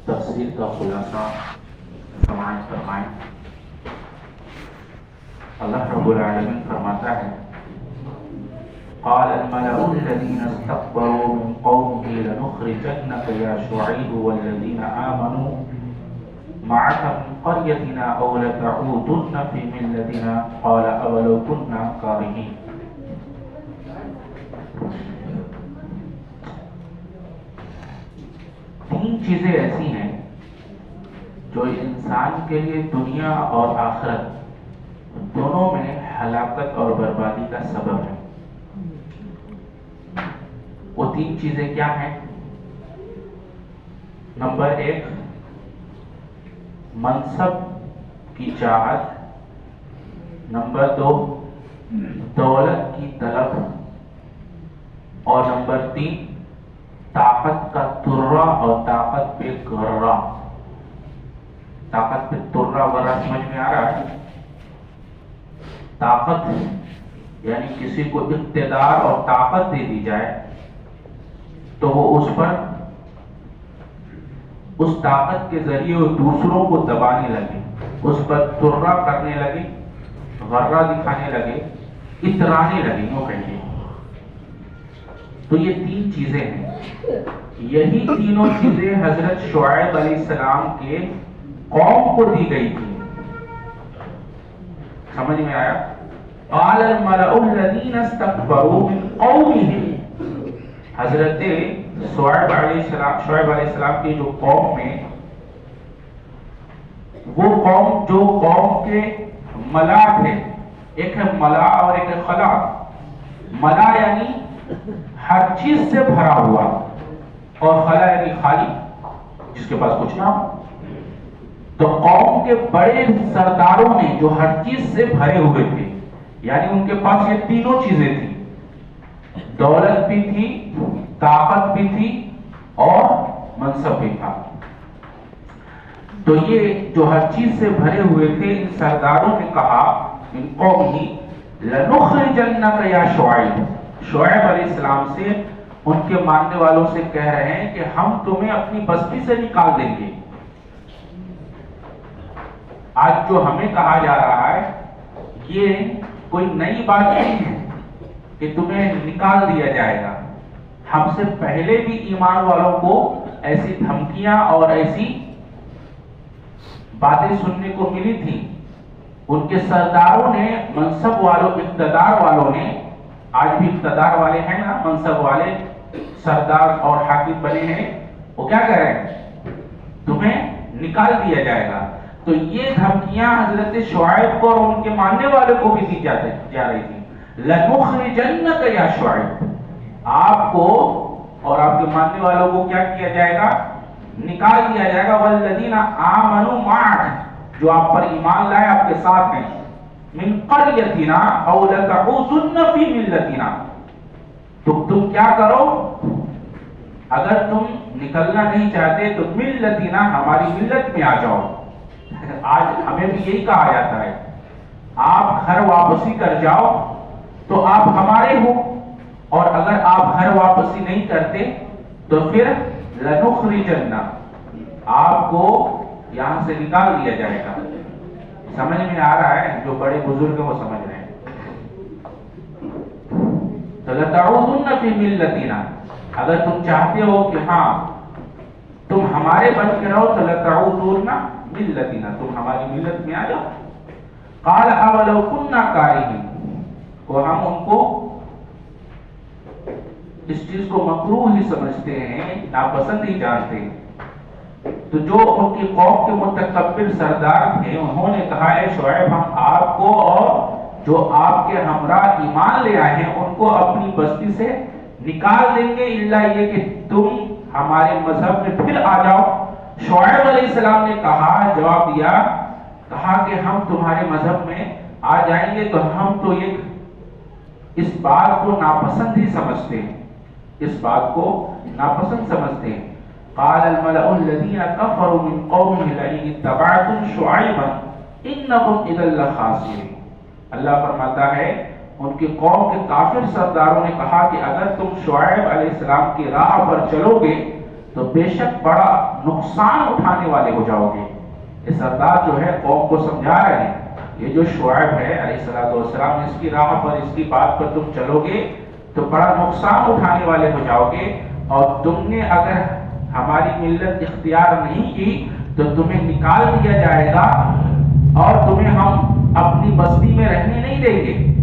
تفسیر کا خلاصہ سماعت فرمائیں۔ اللہ رب العالمین فرماتا ہے قال الملأ الذين استكبروا من قومه لنخرجنك يا شعيب والذين آمنوا معك من قريتنا أو لتعودن في ملتنا قال أولو كنا كارهين۔ تین چیزیں ایسی ہیں جو انسان کے لیے دنیا اور آخرت دونوں میں ہلاکت اور بربادی کا سبب ہے۔ وہ تین چیزیں کیا ہیں؟ نمبر 1 منصب کی چاہت، نمبر 2 دولت کی طلب، اور نمبر 3 طاقت کا ترا اور طاقت پہ غرہ۔ طاقت پہ ترا غرہ سمجھ میں آ رہا ہے؟ طاقت یعنی کسی کو اقتدار اور طاقت دے دی جائے تو وہ اس پر اس طاقت کے ذریعے وہ دوسروں کو دبانے لگے، اس پر ترا کرنے لگے، غرہ دکھانے لگے، اترانے لگے، یوں کہیے۔ تو یہ تین چیزیں ہیں، یہی تینوں چیزیں حضرت شعیب علیہ السلام کے قوم کو دی گئی تھی۔ سمجھ میں آیا؟ قال الملأ الذين استكبروا من قومه، حضرت شعیب علیہ السلام کی جو قوم میں، وہ قوم جو قوم کے ملا تھے، ایک ہے ملا اور ایک ہے خلا۔ ملا یعنی ہر چیز سے بھرا ہوا، اور خلا یعنی خالی، جس کے پاس کچھ نہ ہو۔ تو قوم کے بڑے سرداروں نے جو ہر چیز سے بھرے ہوئے تھے، یعنی ان کے پاس یہ تینوں چیزیں تھیں، دولت بھی تھی، طاقت بھی تھی، اور منصب بھی تھا۔ تو یہ جو ہر چیز سے بھرے ہوئے تھے، ان سرداروں نے کہا ان قوم ہی لنخرجنک یا شعیب، شعیب علیہ السلام سے، ان کے ماننے والوں سے کہہ رہے ہیں کہ ہم تمہیں اپنی بستی سے نکال دیں گے۔ آج جو ہمیں کہا جا رہا ہے یہ کوئی نئی بات نہیں ہے کہ تمہیں نکال دیا جائے گا۔ ہم سے پہلے بھی ایمان والوں کو ایسی دھمکیاں اور ایسی باتیں سننے کو ملی تھی۔ ان کے سرداروں نے، منصب والوں، اقتدار والوں نے، آج بھی اقتدار والے ہیں نا، منصب والے سردار اور حاکم بنے ہیں، وہ کیا کہہ رہے ہیں؟ تمہیں نکال دیا جائے گا۔ تو یہ دھمکیاں حضرت شعیب کو اور ان کے ماننے والوں کو بھی دی جا رہی تھی۔ لنخرجنک یا شعیب، آپ کو اور آپ کے ماننے والوں کو کیا کیا جائے گا؟ نکال دیا جائے گا۔ والذین آمنوا معک، جو آپ پر ایمان لائے، آپ کے ساتھ ہیں، من قریتنا او لتعودن فی ملتنا، تو تم کیا کرو؟ اگر تم نکلنا نہیں چاہتے تو ملتنا، ہماری ملت میں آ جاؤ۔ آج ہمیں بھی یہی کہا جاتا ہے، آپ گھر واپسی کر جاؤ تو آپ ہمارے ہو، اور اگر آپ گھر واپسی نہیں کرتے تو پھر لنخرجن، آپ کو یہاں سے نکال دیا جائے گا۔ سمجھ میں آ رہا ہے؟ جو بڑے بزرگ ہیں وہ سمجھ رہے ہیں۔ تو لتعودن فی ملتنا، اگر تم چاہتے ہو کہ ہاں تم ہمارے بن کے رہو تو لتعودن ملتنا، تم ہماری ملت میں آ جاؤ۔ قال اولو کنا کارہین، کو ہم ان کو اس چیز کو مکروہ ہی سمجھتے ہیں، ناپسند ہی جانتے ہیں۔ تو جو ان کی قوم کے متکبر سردار تھے، انہوں نے کہا اے شعیب، ہم آپ کو اور جو آپ کے ہمراہ ایمان لے آئے ہیں ان کو اپنی بستی سے نکال دیں گے، الا یہ کہ تم ہمارے مذہب میں پھر آ جاؤ۔ شعیب علیہ السلام نے کہا، جواب دیا، کہا کہ ہم تمہارے مذہب میں آ جائیں گے تو ہم تو اس بات کو ناپسند ہی سمجھتے ہیں، اس بات کو ناپسند سمجھتے ہیں۔ قال الملأ الذين كفروا من قومه لئن اتبعتم شعيبا انكم اذا لخاسرون، اللہ فرماتا ہے ان کی قوم کے کافر سرداروں نے کہا کہ اگر تم شعیب علیہ السلام کی راہ پر چلو گے تو بے شک بڑا نقصان اٹھانے والے ہو جاؤ گے۔ یہ سردار جو ہے قوم کو سمجھا رہے ہیں، یہ جو شعیب ہے علیہ السلام، اس کی راہ پر، اس کی بات پر تم چلو گے تو بڑا نقصان اٹھانے والے ہو جاؤ گے، اور تم نے اگر ہماری ملت اختیار نہیں کی تو تمہیں نکال دیا جائے گا، اور تمہیں ہم اپنی بستی میں رہنے نہیں دیں گے۔